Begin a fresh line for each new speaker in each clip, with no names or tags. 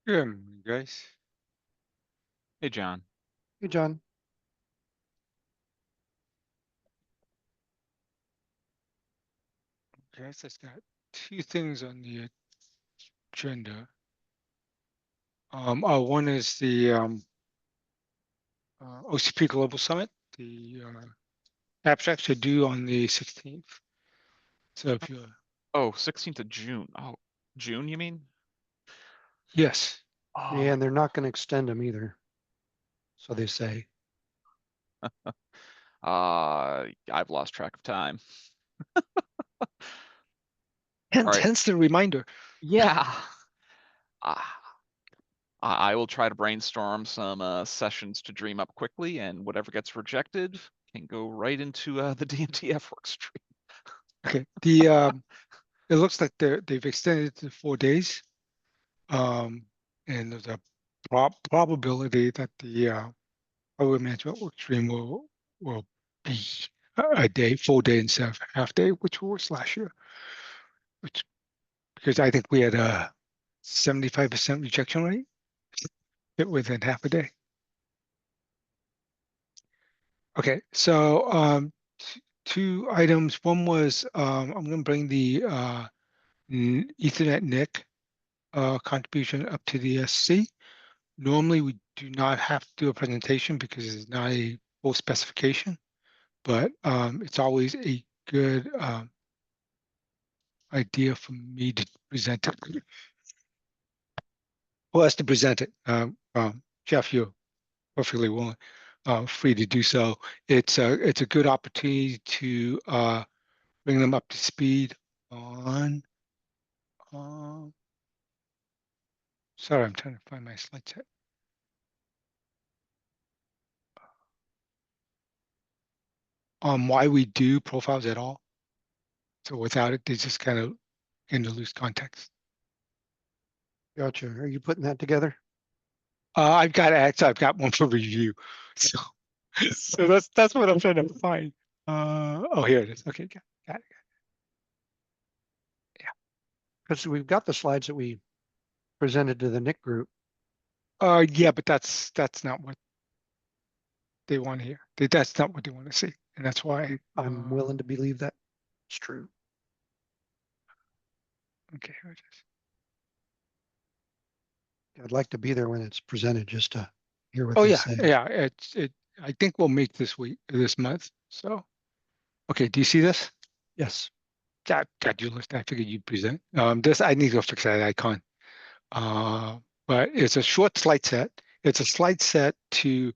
Good morning, guys.
Hey, John.
Hey, John.
Guys, I've got two things on the agenda. One is the OCP Global Summit. The abstracts are due on the 16th. So if you're,
Oh, 16th of June. Oh, June, you mean?
yes,
Oh,
Yeah, and they're not going to extend them either. So they say.
I've lost track of time.
and
All right.
hence the reminder.
Yeah. Uh, I will try to brainstorm some sessions to dream up quickly, and whatever gets rejected can go right into the DMTF workstream.
Okay, it looks like they've extended it to 4 days. And there's a probability that the program management work stream will be a full day instead of half day, which was last year. Which because I think we had a 75% rejection rate within half a day. Okay, so two items. One was I'm going to bring the Ethernet NIC contribution up to the SC. Normally, we do not have to do a presentation because it's not a full specification, but it's always a good idea for me to present it. Well, us to present it. Jeff, you're perfectly willing, free to do so. It's a good opportunity to bring them up to speed on. Uh, sorry, I'm trying to find my slide set. On why we do profiles at all. So without it, they just kind of in the loose context.
Gotcha. Are you putting that together?
I've got one for review. So, so that's what I'm trying to find. Oh, here it is. Okay, got it. Yeah.
Because we've got the slides that we presented to the Nick group.
Yeah, but that's not what they want to hear. That's not what they want to see, and that's why.
I'm willing to believe that it's true.
Okay, here it is.
I'd like to be there when it's presented just to hear what
Oh
they
yeah,
say.
yeah. I think we'll make this month. So, okay. Do you see this?
Yes.
God, you list. I figured you'd present. This I need to fix that icon. Uh, but it's a short slide set. It's a slide set to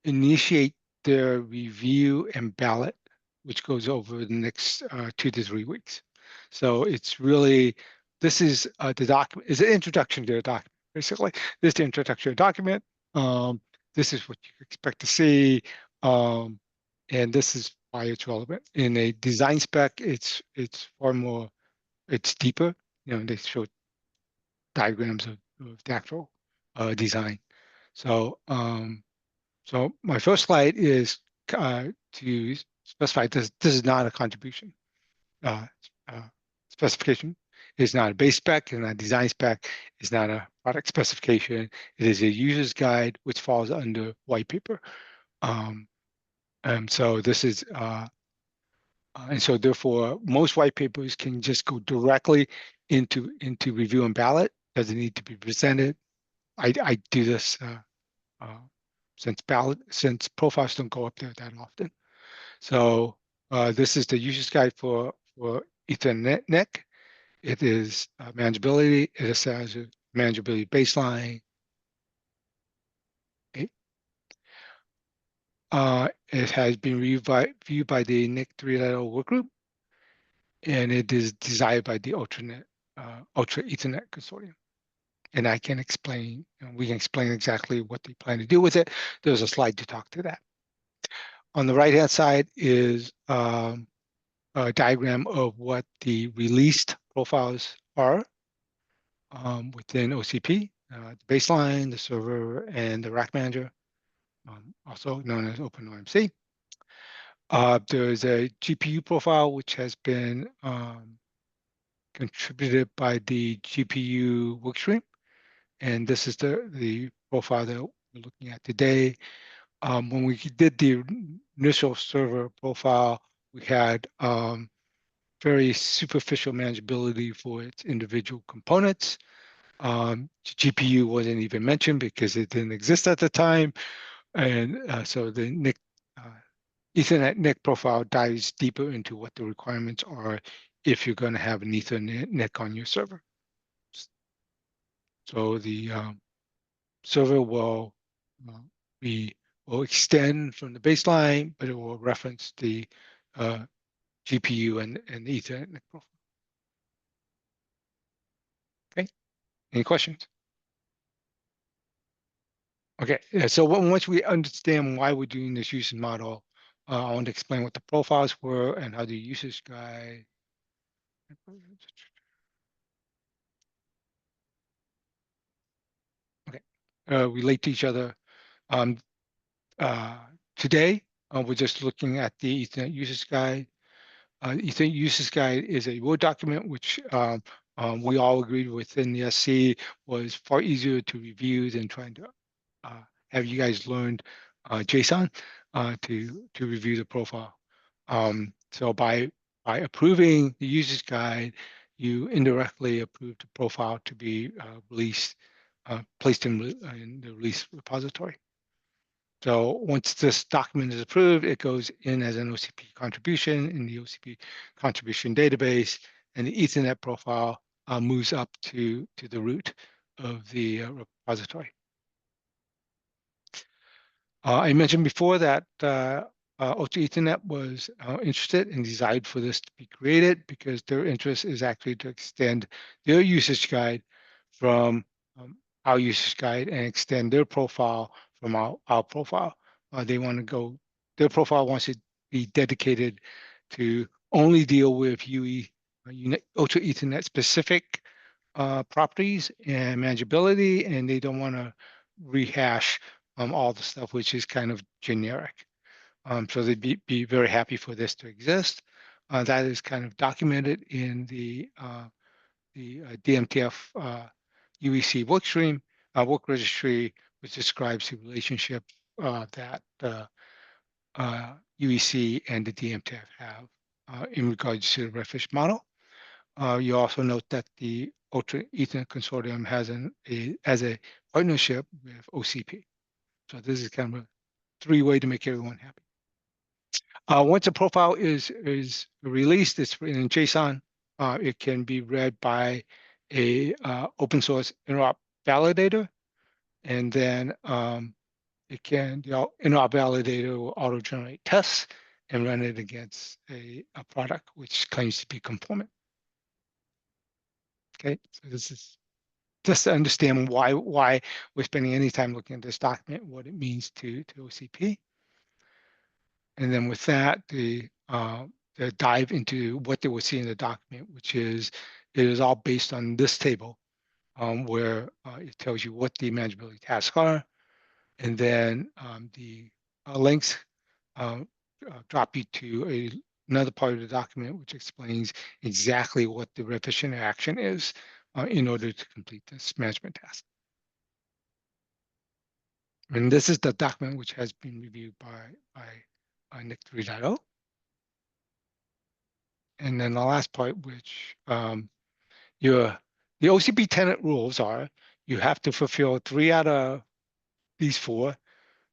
initiate the review and ballot, which goes over the next 2 to 3 weeks. So it's really, this is the document, is an introduction to the document. Basically, this is the introduction to the document. Um, this is what you expect to see. Um, and this is why it's relevant. In a design spec, it's far more, it's deeper. They show diagrams of the actual design. So, so my first slide is to specify this is not a contribution. Uh, uh, Specification is not a base spec, it's not a design spec, it's not a product specification. It is a user's guide which falls under white paper. And so this is and so therefore most white papers can just go directly into review and ballot. Doesn't need to be presented. I do this uh, since profiles don't go up there that often. So this is the user's guide for Ethernet NIC. It is manageability. It says a manageability baseline. Okay. It has been reviewed by the NIC 3.0 workgroup, and it is desired by the Ultra Ethernet Consortium. And I can explain, we can explain exactly what they plan to do with it. There's a slide to talk to that. On the right-hand side is a diagram of what the released profiles are within OCP, the baseline, the server, and the rack manager, also known as OpenOMC. There's a GPU profile which has been contributed by the GPU workstream, And this is the profile that we're looking at today. When we did the initial server profile, we had very superficial manageability for its individual components. GPU wasn't even mentioned because it didn't exist at the time. And so the NIC, Ethernet NIC profile dives deeper into what the requirements are if you're going to have an Ethernet NIC on your server. So the server uh, be will extend from the baseline, but it will reference the GPU and the Ethernet NIC profile. Okay, any questions? Okay, yeah, so once we understand why we're doing this usage model, I want to explain what the profiles were and how the usage guide okay, relate to each other. Um, Today, we're just looking at the Ethernet usage guide. Ethernet usage guide is a Word document which we all agreed within the SC was far easier to review than trying to have you guys learned JSON to review the profile. So by approving the usage guide, you indirectly approve the profile to be released, placed in the release repository. So once this document is approved, it goes in as an OCP contribution in the OCP contribution database, and the Ethernet profile moves up to the root of the repository. I mentioned before that Ultra Ethernet was interested and desired for this to be created because their interest is actually to extend their usage guide from our usage guide and extend their profile from our profile. They want to go, their profile wants to be dedicated to only deal with Ultra Ethernet specific properties and manageability, and they don't want to rehash all the stuff which is kind of generic. So they'd be very happy for this to exist. That is kind of documented in the DMTF UEC workstream, work registry, which describes the relationship that UEC and the DMTF have in regards to the redfish model. You also note that the Ultra Ethernet Consortium has a partnership with OCP. So this is kind of a three-way to make everyone happy. Once a profile is released, it's in JSON. It can be read by a open source interop validator, and then the interop validator will auto-generate tests and run it against a product which claims to be conformant. Okay, so this is just to understand why we're spending any time looking at this document, what it means to OCP. And then with that, the dive into what they will see in the document, which is, it is all based on this table where it tells you what the manageability tasks are. And then the links drop you to another part of the document, which explains exactly what the redfish interaction is in order to complete this management task. And this is the document which has been reviewed by NIC 3.0. And then the last part, which the OCP tenant rules are, you have to fulfill 3 out of these 4,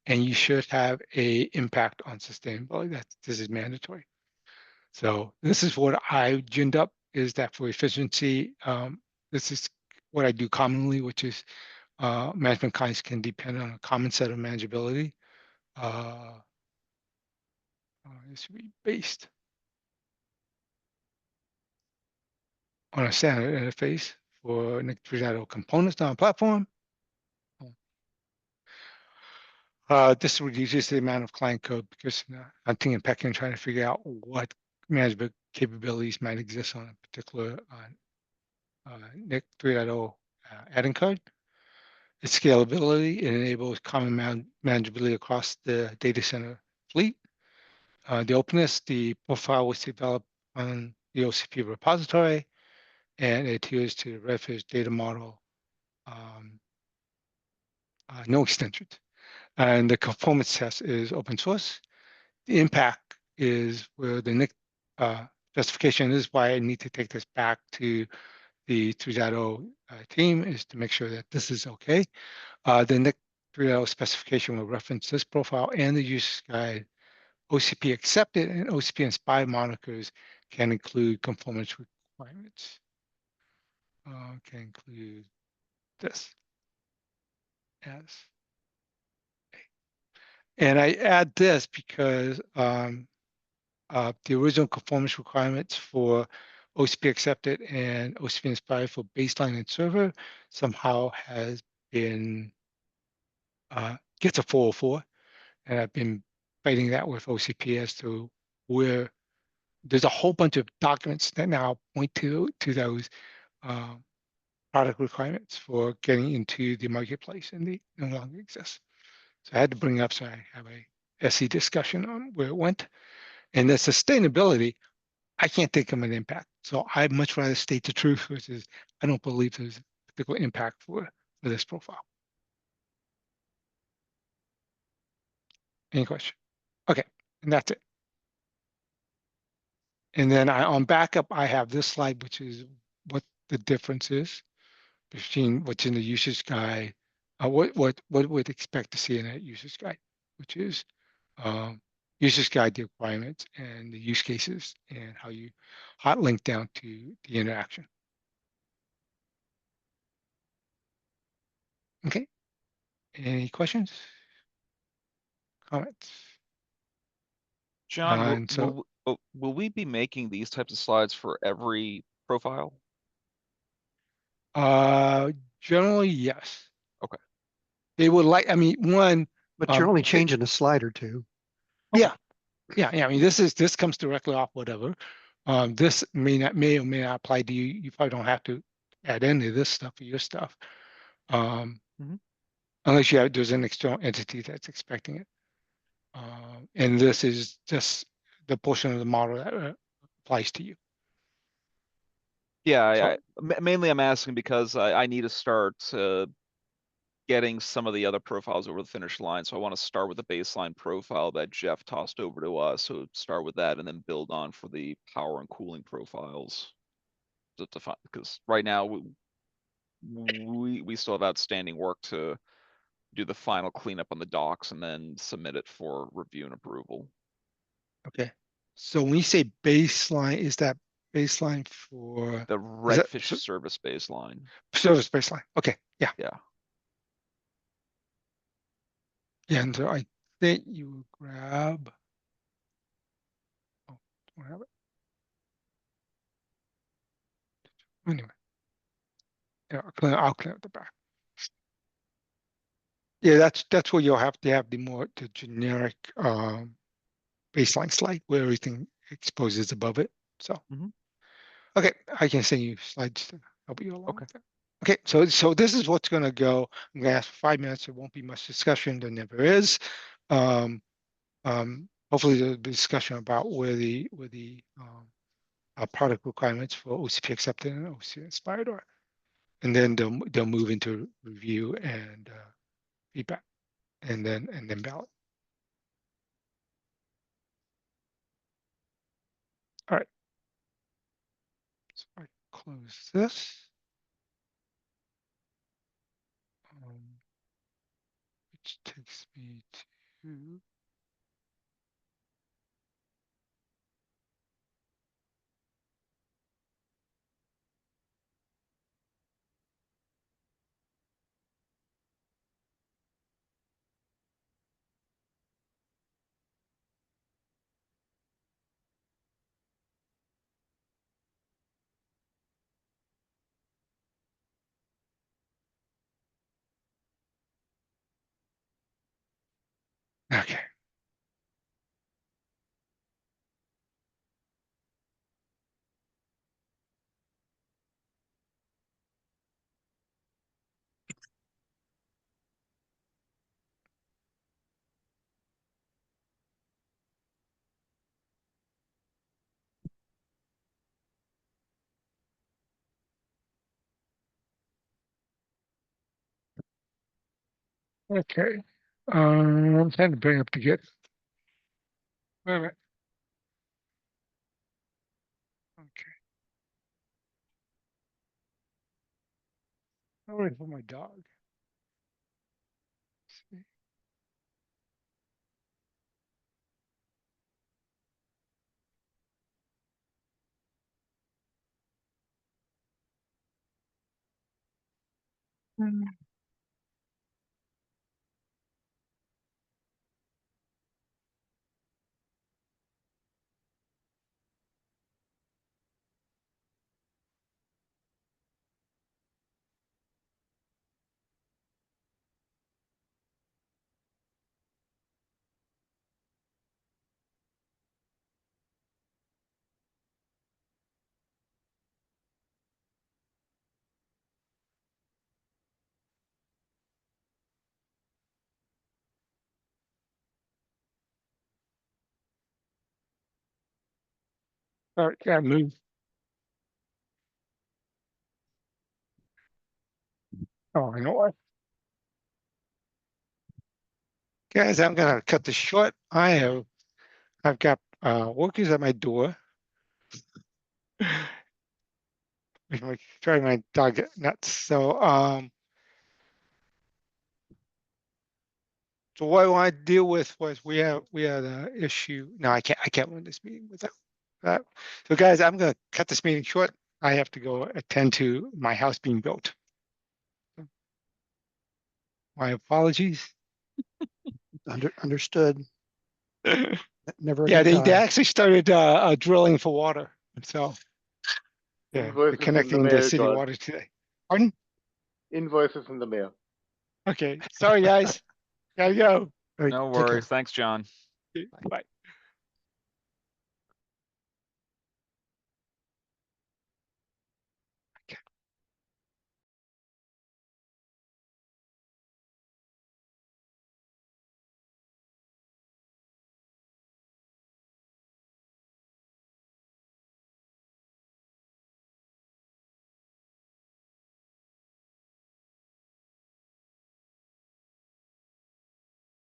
and you should have a impact on sustainability. This is mandatory. So this is what I ginned up, is that for efficiency, this is what I do commonly, which is management kinds can depend on a common set of manageability. This should be based on a standard interface for NIC 3.0 components on a platform. This reduces the amount of client code because hunting and pecking, trying to figure out what management capabilities might exist on a particular NIC 3.0 adding code. Its scalability, it enables common manageability across the data center fleet. The openness, the profile was developed on the OCP repository, and it adheres to the redfish data model no extensions. And the conformance test is open source. The impact is where the NIC specification is why I need to take this back to the 3.0 team is to make sure that this is okay. The NIC 3.0 specification will reference this profile and the use guide. OCP accepted and OCP inspired monikers can include conformance requirements. Can include this as and I add this because the original conformance requirements for OCP accepted and OCP inspired for baseline and server somehow has been gets a 404, and I've been fighting that with OCP as to where there's a whole bunch of documents that now point to those uh, product requirements for getting into the marketplace, and they no longer exist. So I had to bring it up so I have a SE discussion on where it went. And the sustainability, I can't think of an impact. So I'd much rather state the truth, which is I don't believe there's a particular impact for this profile. Any question? Okay, and that's it. And then on backup, I have this slide, which is what the difference is between what's in the usage guide, what would expect to see in that usage guide, which is um, usage guide, the requirements and the use cases and how you hot link down to the interaction. Okay, any questions, comments?
John,
And so
will we be making these types of slides for every profile?
generally, yes.
Okay.
They would like, I mean, one,
But you're only changing a slide or two.
yeah, yeah. I mean, this comes directly off whatever. This may or may not apply to you. You probably don't have to add any of this stuff for your stuff,
Mhm.
unless there's an external entity that's expecting it. And this is just the portion of the model that applies to you.
Yeah,
So
mainly I'm asking because I need to start getting some of the other profiles over the finish line. So I want to start with the baseline profile that Jeff tossed over to us. So start with that and then build on for the power and cooling profiles. Because right now we still have outstanding work to do the final cleanup on the docs and then submit it for review and approval.
okay. So when you say baseline, is that baseline for
The
is that
Redfish service baseline.
service baseline? Okay, yeah.
Yeah.
Yeah, and so I think you grab. Oh, don't have it. Anyway, yeah, I'll clean up the back. Yeah, that's where you'll have to have the generic baseline slide where everything exposes above it. So
Mhm.
okay, I can send you slides to help you along
Okay.
with that. Okay, so this is what's going to go. I'm going to ask for 5 minutes. There won't be much discussion. There never is. Hopefully there'll be discussion about where the product requirements for OCP accepted and OCP inspired are, and then they'll move into review and feedback, and then ballot. All right. So I close this, which takes me to. Okay. Okay. I'm trying to bring up the get. Wait a minute. Okay. I'm waiting for my dog. See. All right, yeah, move. Oh, I know what. Guys, I'm gonna cut this short. I've got workers at my door. Driving my dog nuts. So what I want to deal with was we had an issue. No, I can't run this meeting without that. So guys, I'm gonna cut this meeting short. I have to go attend to my house being built. My apologies.
Understood. Never a
Yeah,
good
they
time.
actually started drilling for water. So yeah, they're
Invoices in the
connecting the
mail,
city
John.
water today. Pardon?
Invoices in the mail.
Okay, sorry guys. Gotta go.
All right,
No
take care.
worries. Thanks, John.
Bye.